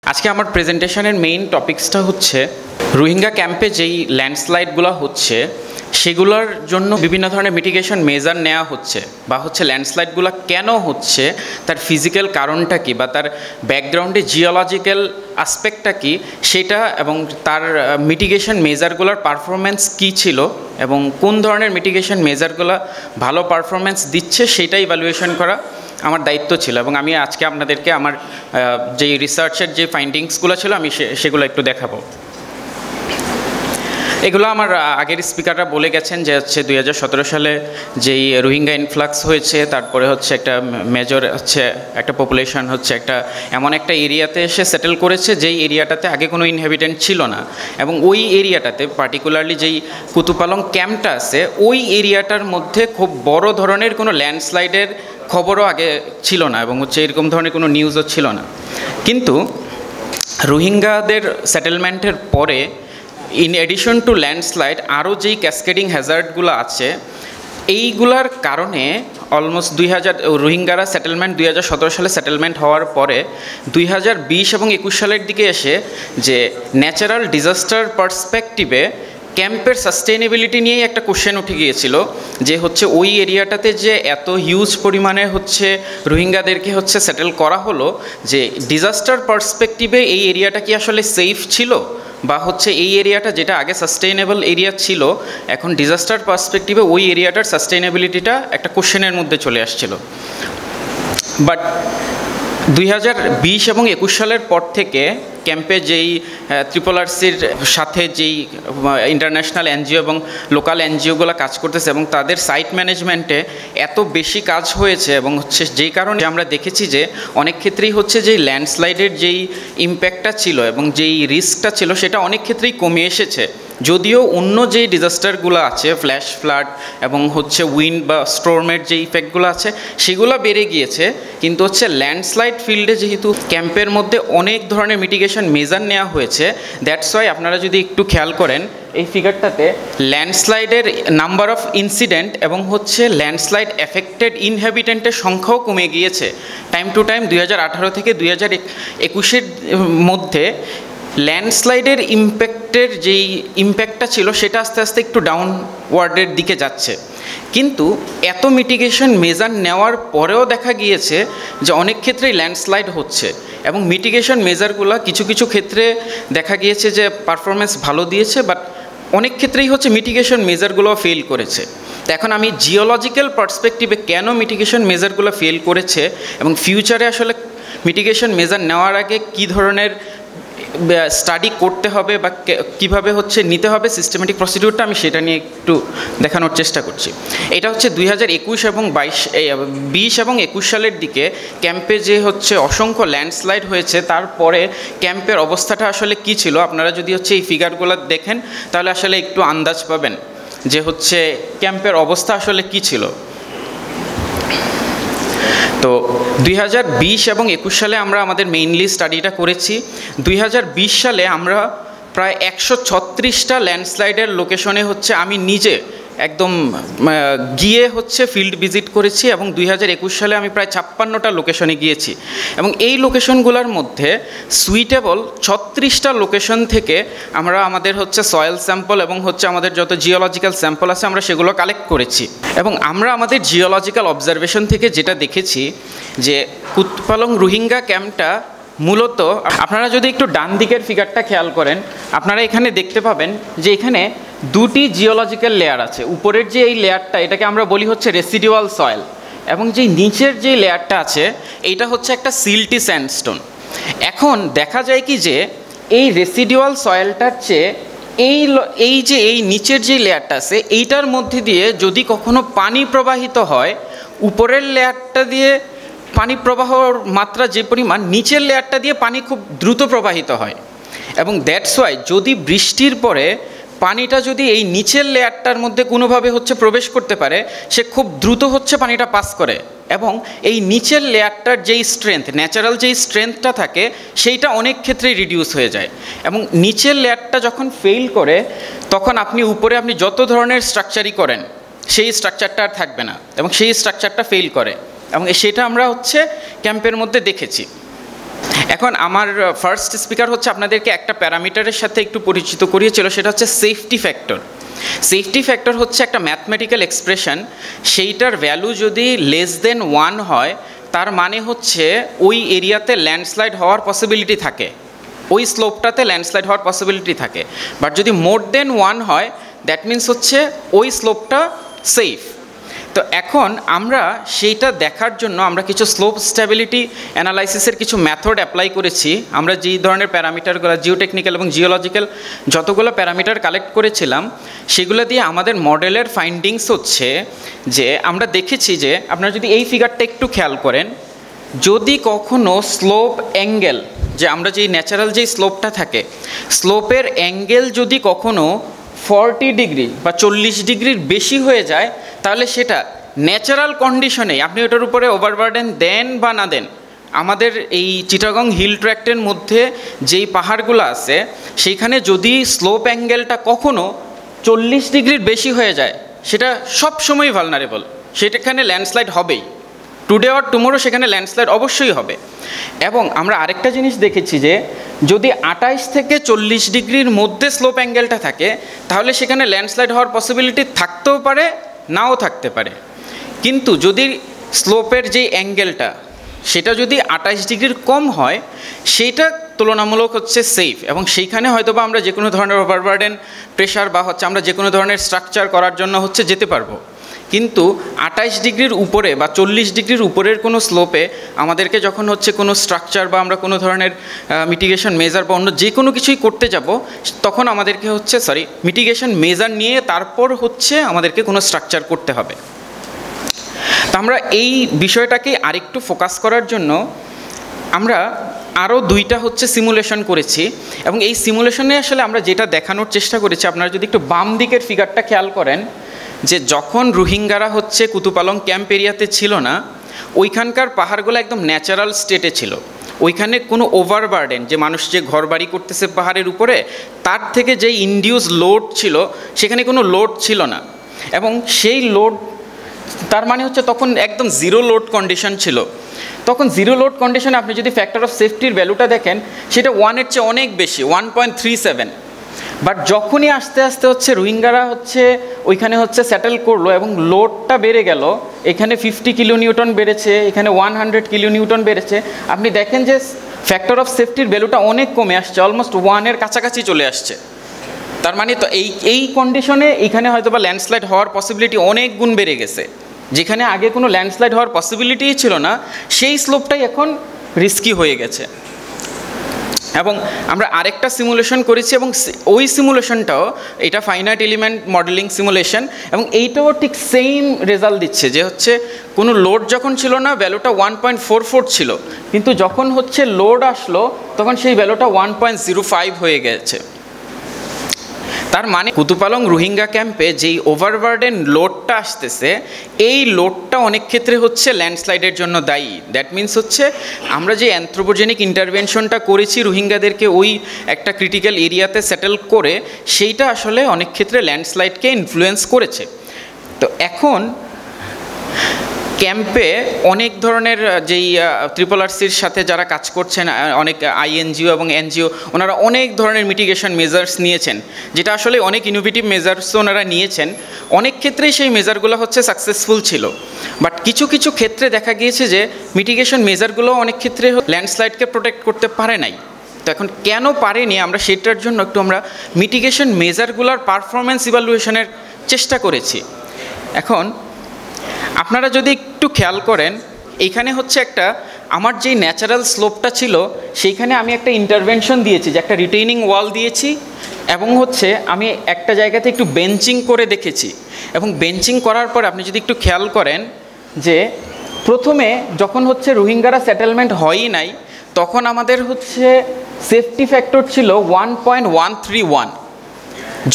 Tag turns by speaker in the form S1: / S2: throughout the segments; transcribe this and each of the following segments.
S1: আজকে আমার প্রেজেন্টেশনের মেইন টপিকসটা হচ্ছে রোহিঙ্গা ক্যাম্পে যেই ল্যান্ডস্লাইডগুলো হচ্ছে সেগুলোর জন্য বিভিন্ন ধরনের মিটিগেশন মেজার নেওয়া হচ্ছে বা হচ্ছে ল্যান্ডস্লাইডগুলো কেন হচ্ছে, তার ফিজিক্যাল কারণটা কী বা তার ব্যাকগ্রাউন্ডে জিওলজিক্যাল আসপেক্টটা কী সেটা, এবং তার মিটিগেশন মেজারগুলোর পারফরমেন্স কী ছিল এবং কোন ধরনের মিটিগেশন মেজারগুলো ভালো পারফরমেন্স দিচ্ছে সেটা ইভ্যালুয়েশন করা আমার দায়িত্ব ছিল। এবং আমি আজকে আপনাদেরকে আমার যেই রিসার্চের যে ফাইন্ডিংসগুলো ছিল আমি সেগুলো একটু দেখাবো। এগুলো আমার আগের স্পিকাররা বলে গেছেন যে হচ্ছে 2017 সালে যেই রোহিঙ্গা ইনফ্লাক্স হয়েছে, তারপরে হচ্ছে একটা মেজর হচ্ছে একটা পপুলেশন হচ্ছে একটা এমন একটা এরিয়াতে এসে সেটেল করেছে যেই এরিয়াটাতে আগে কোনো ইনহ্যাবিটেন্ট ছিল না, এবং ওই এরিয়াটাতে পার্টিকুলারলি যেই কুতুপালং ক্যাম্পটা আছে ওই এরিয়াটার মধ্যে খুব বড় ধরনের কোনো ল্যান্ডস্লাইডের খবরও আগে ছিল না এবং হচ্ছে এরকম ধরনের কোনো নিউজও ছিল না। কিন্তু রোহিঙ্গাদের সেটেলমেন্টের পরে ইন এডিশন টু ল্যান্ডস্লাইড আরও যেই ক্যাসকেডিং হ্যাজার্ডগুলো আছে এইগুলার কারণে অলমোস্ট রোহিঙ্গারা সেটেলমেন্ট 2017 সালে সেটেলমেন্ট হওয়ার পরে 2020 এবং 21 সালের দিকে এসে যে ন্যাচারাল ডিজাস্টার পার্সপেক্টিভে ক্যাম্পের সাস্টেইনেবিলিটি নিয়েই একটা কোশ্চেন উঠে গিয়েছিল যে হচ্ছে ওই এরিয়াটাতে যে এত হিউজ পরিমাণে হচ্ছে রোহিঙ্গাদেরকে হচ্ছে সেটেল করা হলো, যে ডিজাস্টার পার্সপেক্টিভে এই এরিয়াটা কি আসলে সেফ ছিল, বা হচ্ছে এই এরিয়াটা যেটা আগে সাস্টেইনেবল এরিয়া ছিল এখন ডিজাস্টার পার্সপেক্টিভে ওই এরিয়াটার সাস্টেইনেবিলিটিটা একটা কোশ্চেনের মধ্যে চলে আসছিল। বাট 2020 এবং 21 সালের পর থেকে ক্যাম্পে যেই RRRCর সাথে যেই ইন্টারন্যাশনাল এনজিও এবং লোকাল এনজিওগুলো কাজ করতেছে এবং তাদের সাইট ম্যানেজমেন্টে এত বেশি কাজ হয়েছে, এবং হচ্ছে যেই কারণে আমরা দেখেছি যে অনেক ক্ষেত্রেই হচ্ছে যেই ল্যান্ডস্লাইডের যেই ইম্প্যাক্টটা ছিল এবং যেই রিস্কটা ছিল সেটা অনেক ক্ষেত্রেই কমে এসেছে। যদিও অন্য যেই ডিজাস্টারগুলো আছে ফ্ল্যাশ ফ্লাড এবং হচ্ছে উইন্ড বা স্টর্মের যে ইফেক্টগুলো আছে সেগুলো বেড়ে গিয়েছে, কিন্তু হচ্ছে ল্যান্ডস্লাইড ফিল্ডে যেহেতু ক্যাম্পের মধ্যে অনেক ধরনের মিটিগেশন মেজার নেওয়া হয়েছে, দ্যাটস ওয়াই আপনারা যদি একটু খেয়াল করেন এই ফিগারটাতে ল্যান্ডস্লাইডের নাম্বার অফ ইনসিডেন্ট এবং হচ্ছে ল্যান্ডস্লাইড এফেক্টেড ইনহ্যাবিটেন্টের সংখ্যাও কমে গিয়েছে টাইম টু টাইম। 2018 থেকে 2021-এর মধ্যে ল্যান্ডস্লাইডের যেই ইম্প্যাক্টটা ছিল সেটা আস্তে আস্তে একটু ডাউনওয়ার্ডের দিকে যাচ্ছে। কিন্তু এত মিটিগেশন মেজার নেওয়ার পরেও দেখা গিয়েছে যে অনেক ক্ষেত্রেই ল্যান্ডস্লাইড হচ্ছে, এবং মিটিগেশন মেজারগুলো কিছু কিছু ক্ষেত্রে দেখা গিয়েছে যে পারফরমেন্স ভালো দিয়েছে, বাট অনেক ক্ষেত্রেই হচ্ছে মিটিগেশন মেজারগুলো ফেল করেছে। তো এখন আমি জিওলজিক্যাল পার্সপেক্টিভে কেন মিটিগেশন মেজারগুলো ফেল করেছে এবং ফিউচারে আসলে মিটিগেশন মেজার নেওয়ার আগে কী ধরনের স্টাডি করতে হবে বা কীভাবে হচ্ছে নিতে হবে সিস্টেমেটিক প্রসিডিউরটা, আমি সেটা নিয়ে একটু দেখানোর চেষ্টা করছি। এটা হচ্ছে 2021 এবং 20 এবং 21 সালের দিকে ক্যাম্পে যে হচ্ছে অসংখ্য ল্যান্ডস্লাইড হয়েছে তারপরে ক্যাম্পের অবস্থাটা আসলে কী ছিল। আপনারা যদি হচ্ছে এই ফিগারগুলো দেখেন তাহলে আসলে একটু আন্দাজ পাবেন যে হচ্ছে ক্যাম্পের অবস্থা আসলে কী ছিল। তো 2020 এবং 21 সালে আমরা আমাদের মেইনলি স্টাডিটা করেছি। 2020 সালে আমরা প্রায় 136টা ল্যান্ডস্লাইডের লোকেশনে হচ্ছে আমি নিজে একদম গিয়ে হচ্ছে ফিল্ড ভিজিট করেছি, এবং 2021 সালে আমি প্রায় 56টা লোকেশনে গিয়েছি, এবং এই লোকেশনগুলোর মধ্যে সুইটেবল 36টা লোকেশন থেকে আমরা আমাদের হচ্ছে সয়েল স্যাম্পল এবং হচ্ছে আমাদের যত জিওলজিক্যাল স্যাম্পল আছে আমরা সেগুলো কালেক্ট করেছি। এবং আমরা আমাদের জিওলজিক্যাল অবজারভেশন থেকে যেটা দেখেছি যে কুতুপালং রোহিঙ্গা ক্যাম্পটা মূলত, আপনারা যদি একটু ডান দিকের ফিগারটা খেয়াল করেন আপনারা এখানে দেখতে পাবেন যে এখানে দুটি জিওলজিক্যাল লেয়ার আছে। উপরের যে এই লেয়ারটা এটাকে আমরা বলি হচ্ছে রেসিডুয়াল সয়েল, এবং যে নিচের যে লেয়ারটা আছে এইটা হচ্ছে একটা সিল্টি স্যান্ডস্টোন। এখন দেখা যায় কি যে এই রেসিডুয়াল সয়েলটার চেয়ে এই নিচের যে লেয়ারটা আছে এইটার মধ্যে দিয়ে যদি কখনো পানি প্রবাহিত হয়, উপরের লেয়ারটা দিয়ে পানি প্রবাহর মাত্রা যে পরিমাণ, নিচের লেয়ারটা দিয়ে পানি খুব দ্রুত প্রবাহিত হয়, এবং দ্যাটস ওয়াই যদি বৃষ্টির পরে পানিটা যদি এই নিচের লেয়ারটার মধ্যে কোনোভাবে হচ্ছে প্রবেশ করতে পারে সে খুব দ্রুত হচ্ছে পানিটা পাস করে, এবং এই নিচের লেয়ারটার যেই স্ট্রেংথ, ন্যাচারাল যেই স্ট্রেংথটা থাকে সেইটা অনেক ক্ষেত্রেই রিডিউস হয়ে যায়, এবং নিচের লেয়ারটা যখন ফেল করে তখন আপনি উপরে যত ধরনের স্ট্রাকচারই করেন সেই স্ট্রাকচারটা আর থাকবে না, এবং সেই স্ট্রাকচারটা ফেল করে, এবং সেটা আমরা হচ্ছে ক্যাম্পের মধ্যে দেখেছি। এখন আমার ফার্স্ট স্পিকার হচ্ছে আপনাদেরকে একটা প্যারামিটারের সাথে একটু পরিচিত করিয়েছিল, সেটা হচ্ছে সেফটি ফ্যাক্টর। সেফটি ফ্যাক্টর হচ্ছে একটা ম্যাথমেটিক্যাল এক্সপ্রেশন, সেইটার ভ্যালু যদি লেস দেন 1 হয় তার মানে হচ্ছে ওই এরিয়াতে ল্যান্ডস্লাইড হওয়ার পসিবিলিটি থাকে, ওই স্লোপটাতে ল্যান্ডস্লাইড হওয়ার পসিবিলিটি থাকে। বাট যদি মোর দেন 1 হয় দ্যাট মিনস হচ্ছে ওই স্লোপটা সেফ। তো এখন আমরা সেইটা দেখার জন্য আমরা কিছু স্লোপ স্ট্যাবিলিটি অ্যানালাইসিসের কিছু মেথড অ্যাপ্লাই করেছি। আমরা যেই ধরনের প্যারামিটারগুলো জিওটেকনিক্যাল এবং জিওলজিক্যাল যতগুলো প্যারামিটার কালেক্ট করেছিলাম সেগুলো দিয়ে আমাদের মডেলের ফাইন্ডিংস হচ্ছে যে আমরা দেখেছি যে আপনারা যদি এই ফিগারটা একটু খেয়াল করেন, যদি কখনো স্লোপ অ্যাঙ্গেল, যে আমরা যেই ন্যাচারাল যেই স্লোপটা থাকে স্লোপের অ্যাঙ্গেল যদি কখনো 40 ডিগ্রি বা 40 ডিগ্রির বেশি হয়ে যায় তাহলে সেটা ন্যাচারাল কন্ডিশনে আপনি ওটার উপরে ওভারবার্ডেন দেন বা না দেন, আমাদের এই চিটাগং হিল ট্র্যাক্টের মধ্যে যেই পাহাড়গুলো আছে সেইখানে যদি স্লোপ অ্যাঙ্গেলটা কখনো 40 ডিগ্রির বেশি হয়ে যায় সেটা সবসময় ভালনারেবল, সেটাখানে ল্যান্ডস্লাইড হবেই, টুডে অর টুমোরো সেখানে ল্যান্ডস্লাইড অবশ্যই হবে। এবং আমরা আরেকটা জিনিস দেখেছি যে যদি 28 থেকে 40 ডিগ্রির মধ্যে স্লোপ অ্যাঙ্গেলটা থাকে তাহলে সেখানে ল্যান্ডস্লাইড হওয়ার পসিবিলিটি থাকতেও পারে নাও থাকতে পারে, কিন্তু যদি স্লোপের যে অ্যাঙ্গেলটা সেটা যদি 28 ডিগ্রির কম হয় সেইটা তুলনামূলক হচ্ছে সেফ, এবং সেইখানে হয়তো বা আমরা যে কোনো ধরনের ওভারবার্ডেন প্রেশার বা হচ্ছে আমরা যে কোনো ধরনের স্ট্রাকচার করার জন্য হচ্ছে যেতে পারবো। কিন্তু 28 ডিগ্রির উপরে বা 40 ডিগ্রির উপরের কোনো স্লোপে আমাদেরকে যখন হচ্ছে কোনো স্ট্রাকচার বা আমরা কোনো ধরনের মিটিগেশন মেজার বা অন্য যে কোনো কিছুই করতে যাব তখন আমাদেরকে হচ্ছে মিটিগেশন মেজার নিয়ে তারপর হচ্ছে আমাদেরকে কোনো স্ট্রাকচার করতে হবে। তো আমরা এই বিষয়টাকে আরেকটু ফোকাস করার জন্য আমরা আরও 2টা হচ্ছে সিমুলেশন করেছি, এবং এই সিমুলেশনে আসলে আমরা যেটা দেখানোর চেষ্টা করেছি, আপনারা যদি একটু বাম দিকের ফিগারটা খেয়াল করেন, যে যখন রোহিঙ্গারা হচ্ছে কুতুপালং ক্যাম্প এরিয়াতে ছিল না ওইখানকার পাহাড়গুলো একদম ন্যাচারাল স্টেটে ছিল, ওইখানে কোনো ওভারবার্ডেন যে মানুষ যে ঘর বাড়ি করতেছে পাহাড়ের উপরে তার থেকে যে ইনডিউস লোড ছিল সেখানে কোনো লোড ছিল না, এবং সেই লোড তার মানে হচ্ছে তখন একদম জিরো লোড কন্ডিশন ছিল। তখন জিরো লোড কন্ডিশনে আপনি যদি ফ্যাক্টর অফ সেফটির ভ্যালুটা দেখেন সেটা 1-এর চেয়ে অনেক বেশি, 1.37। বাট যখনই আস্তে আস্তে হচ্ছে রোহিঙ্গারা হচ্ছে ওইখানে হচ্ছে সেটেল করলো এবং লোডটা বেড়ে গেল, এখানে 50 কিলো নিউটন বেড়েছে, এখানে 100 কিলো নিউটন বেড়েছে, আপনি দেখেন যে ফ্যাক্টর অফ সেফটির ভ্যালুটা অনেক কমে আসছে, অলমোস্ট 1-এর কাছাকাছি চলে আসছে। তার মানে তো এই কন্ডিশনে এইখানে হয়তো বা ল্যান্ডস্লাইড হওয়ার পসিবিলিটি অনেক গুণ বেড়ে গেছে, যেখানে আগে কোনো ল্যান্ডস্লাইড হওয়ার পসিবিলিটিই ছিল না সেই স্লোপটাই এখন রিস্কি হয়ে গেছে। এবং আমরা আরেকটা সিমুলেশন করেছি এবং ওই সিমুলেশনটাও এটা ফাইনাইট এলিমেন্ট মডেলিং সিমুলেশন, এবং এইটাও ঠিক সেম রেজাল্ট দিচ্ছে যে হচ্ছে কোনো লোড যখন ছিল না ভ্যালুটা 1.44 ছিল, কিন্তু যখন হচ্ছে লোড আসলো তখন সেই ভ্যালুটা 1.05 হয়ে গেছে। তার মানে কুতুপালং রোহিঙ্গা ক্যাম্পে যেই ওভারবার্ডেন লোডটা আসতেছে এই লোডটা অনেক ক্ষেত্রে হচ্ছে ল্যান্ডস্লাইডের জন্য দায়ী। দ্যাট মিনস হচ্ছে আমরা যে অ্যানথ্রোপোজেনিক ইন্টারভেনশনটা করেছি রোহিঙ্গাদেরকে ওই একটা ক্রিটিক্যাল এরিয়াতে সেটেল করে, সেইটা আসলে অনেক ক্ষেত্রে ল্যান্ডস্লাইডকে ইনফ্লুয়েন্স করেছে। তো এখন ক্যাম্পে অনেক ধরনের যেই RRRCর সাথে যারা কাজ করছেন, অনেক আইএনজিও এবং এনজিও, ওনারা অনেক ধরনের মিটিগেশন মেজার্স নিয়েছেন, যেটা আসলে অনেক ইনোভেটিভ মেজার্সও ওনারা নিয়েছেন। অনেক ক্ষেত্রেই সেই মেজারগুলো হচ্ছে সাকসেসফুল ছিল, বাট কিছু কিছু ক্ষেত্রে দেখা গিয়েছে যে মিটিগেশন মেজারগুলো অনেক ক্ষেত্রে ল্যান্ডস্লাইডকে প্রোটেক্ট করতে পারে নাই। তো এখন কেন পারেনি আমরা সেটার জন্য একটু আমরা মিটিগেশন মেজারগুলোর পারফরমেন্স ইভ্যালুয়েশনের চেষ্টা করেছি। এখন আপনারা যদি একটু খেয়াল করেন এইখানে হচ্ছে একটা আমার যেই ন্যাচারাল স্লোপটা ছিল সেইখানে আমি একটা ইন্টারভেনশন দিয়েছি, যে একটা রিটেইনিং ওয়াল দিয়েছি, এবং হচ্ছে আমি একটা জায়গাতে একটু বেঞ্চিং করে দেখেছি। এবং বেঞ্চিং করার পর আপনি যদি একটু খেয়াল করেন যে প্রথমে যখন হচ্ছে রোহিঙ্গারা সেটেলমেন্ট হয়ই নাই তখন আমাদের হচ্ছে সেফটি ফ্যাক্টর ছিল 1.131,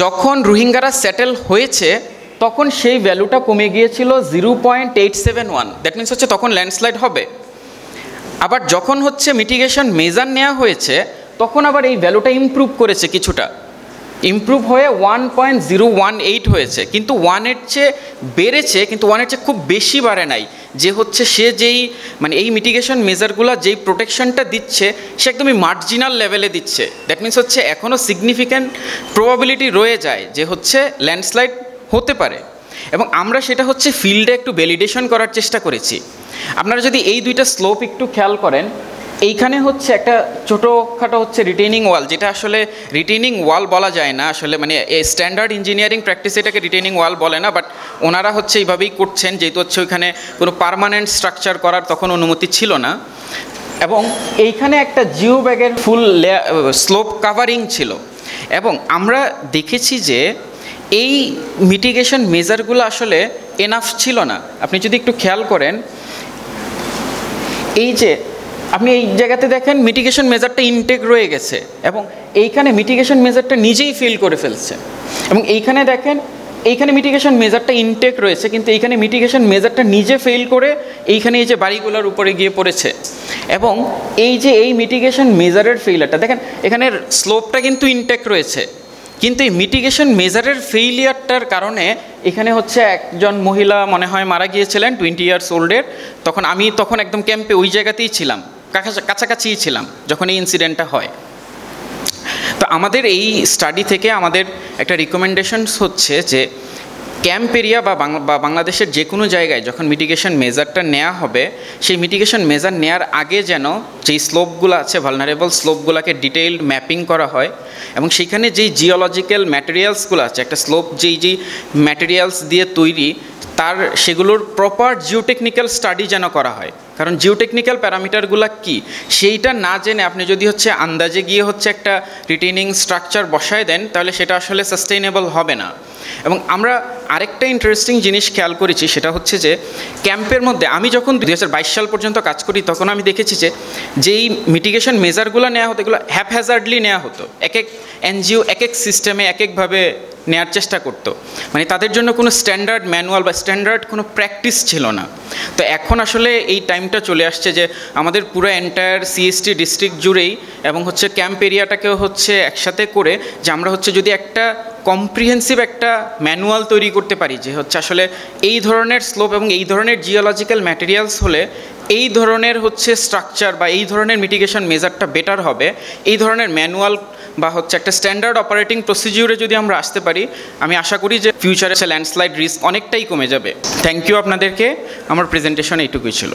S1: যখন রোহিঙ্গারা সেটেল হয়েছে তখন সেই ভ্যালুটা কমে গিয়েছিল 0.871। দ্যাট মিনস হচ্ছে তখন ল্যান্ডস্লাইড হবে। আবার যখন হচ্ছে মিটিগেশন মেজার নেওয়া হয়েছে তখন আবার এই ভ্যালুটা ইমপ্রুভ করেছে কিছুটা, ইমপ্রুভ হয়ে 1.018 হয়েছে, কিন্তু 1-এর চেয়ে বেড়েছে, কিন্তু 1-এর চেয়ে খুব বেশি বাড়ে নাই। যে হচ্ছে সে যেই মানে এই মিটিগেশন মেজারগুলো যেই প্রোটেকশনটা দিচ্ছে সে একদমই মার্জিনাল লেভেলে দিচ্ছে। দ্যাট মিনস হচ্ছে এখনও সিগনিফিক্যান্ট প্রবাবিলিটি রয়ে যায় যে হচ্ছে ল্যান্ডস্লাইড হতে পারে, এবং আমরা সেটা হচ্ছে ফিল্ডে একটু ভ্যালিডেশন করার চেষ্টা করেছি। আপনারা যদি এই দুইটা স্লোপ একটু খেয়াল করেন, এইখানে হচ্ছে একটা ছোটোখাটো হচ্ছে রিটেনিং ওয়াল, যেটা আসলে রিটেনিং ওয়াল বলা যায় না আসলে, মানে স্ট্যান্ডার্ড ইঞ্জিনিয়ারিং প্র্যাকটিস এটাকে রিটেনিং ওয়াল বলে না, বাট ওনারা হচ্ছে এইভাবেই করছেন, যেহেতু হচ্ছে ওইখানে কোনো পার্মানেন্ট স্ট্রাকচার করার তখন অনুমতি ছিল না। এবং এইখানে একটা জিও ব্যাগের ফুল স্লোপ কাভারিং ছিল, এবং আমরা দেখেছি যে এই মিটিগেশন মেজারগুলো আসলে এনাফ ছিল না। আপনি যদি একটু খেয়াল করেন, এই যে আপনি এই জায়গাতে দেখেন মিটিগেশন মেজারটা ইনটেক রয়ে গেছে, এবং এইখানে মিটিগেশন মেজারটা নিজেই ফেল করে ফেলছে, এবং এইখানে দেখেন এইখানে মিটিগেশন মেজারটা ইনটেক রয়েছে, কিন্তু এইখানে মিটিগেশন মেজারটা নিজে ফেল করে এইখানে এই যে বাড়িগুলোর উপরে গিয়ে পড়েছে। এবং এই যে এই মিটিগেশন মেজারের ফেইলিয়ারটা দেখেন, এখানের স্লোপটা কিন্তু ইনটেক রয়েছে, কিন্তু এই মিটিগেশন মেজারের ফেইলিয়ারটার কারণে এখানে হচ্ছে একজন মহিলা মনে হয় মারা গিয়েছিলেন 20 ইয়ার্স ওল্ডের। আমি তখন একদম ক্যাম্পে ওই জায়গাতেই ছিলাম, কাছাকাছিই ছিলাম যখন এই ইনসিডেন্টটা হয়। তো আমাদের এই স্টাডি থেকে আমাদের একটা রিকমেন্ডেশনস হচ্ছে যে ক্যাম্প এরিয়া বা বাংলাদেশের যে কোনো জায়গায় যখন মিটিগেশন মেজারটা নেওয়া হবে, সেই মিটিগেশন মেজার নেওয়ার আগে যেন যেই স্লোপগুলো আছে ভালনারেবল স্লোপগুলোকে ডিটেইলড ম্যাপিং করা হয়, এবং সেখানে যেই জিওলজিক্যাল ম্যাটেরিয়ালসগুলো আছে, একটা স্লোপ যেই ম্যাটেরিয়ালস দিয়ে তৈরি সেগুলোর প্রপার জিওটেকনিক্যাল স্টাডি যেন করা হয়। কারণ জিওটেকনিক্যাল প্যারামিটারগুলো কি সেইটা না জেনে আপনি যদি হচ্ছে আন্দাজে গিয়ে হচ্ছে একটা রিটেনিং স্ট্রাকচার বসায় দেন, তাহলে সেটা আসলে সাস্টেইনেবল হবে না। এবং আমরা আরেকটা ইন্টারেস্টিং জিনিস খেয়াল করেছি, সেটা হচ্ছে যে ক্যাম্পের মধ্যে আমি যখন 2022 সাল পর্যন্ত কাজ করি, তখন আমি দেখেছি যে যেই মিটিগেশন মেজারগুলো নেওয়া হতো এগুলো হ্যাপহ্যাজার্ডলি নেওয়া হতো, এক এক এনজিও এক এক সিস্টেমে এক একভাবে নেওয়ার চেষ্টা করতো, মানে তাদের জন্য কোনো স্ট্যান্ডার্ড ম্যানুয়াল বা স্ট্যান্ডার্ড কোনো প্র্যাকটিস ছিল না। তো এখন আসলে এই টাইমটা চলে আসছে যে আমাদের পুরো এন্টায়ার সিএসটি ডিস্ট্রিক্ট জুড়েই এবং হচ্ছে ক্যাম্প এরিয়াটাকেও হচ্ছে একসাথে করে যে আমরা হচ্ছে যদি একটা কম্প্রিহেন্সিভ একটা ম্যানুয়াল তৈরি করতে পারি, যে হচ্ছে আসলে এই ধরনের স্লোপ এবং এই ধরনের জিওলজিক্যাল ম্যাটেরিয়ালস হলে এই ধরনের হচ্ছে স্ট্রাকচার বা এই ধরনের মিটিগেশন মেজারটা বেটার হবে, এই ধরনের ম্যানুয়াল বা হচ্ছে একটা স্ট্যান্ডার্ড অপারেটিং প্রসিডিউরে যদি আমরা আসতে পারি, আমি আশা করি যে ফিউচারে ল্যান্ডস্লাইড রিস্ক অনেকটাই কমে যাবে। থ্যাংক ইউ আপনাদেরকে। আমার প্রেজেন্টেশন এইটুকুই ছিল।